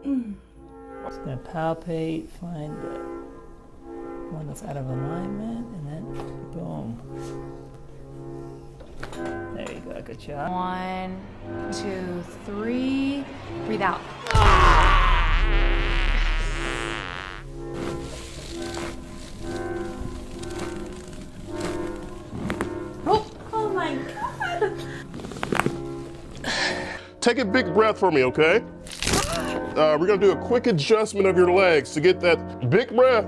Just gonna palpate, find the one that's out of alignment, and then boom. There you go, good job. 1, 2, 3. Breathe out. Oh my God. Take a big breath for me, okay? We're gonna do a quick adjustment of your legs to get that big breath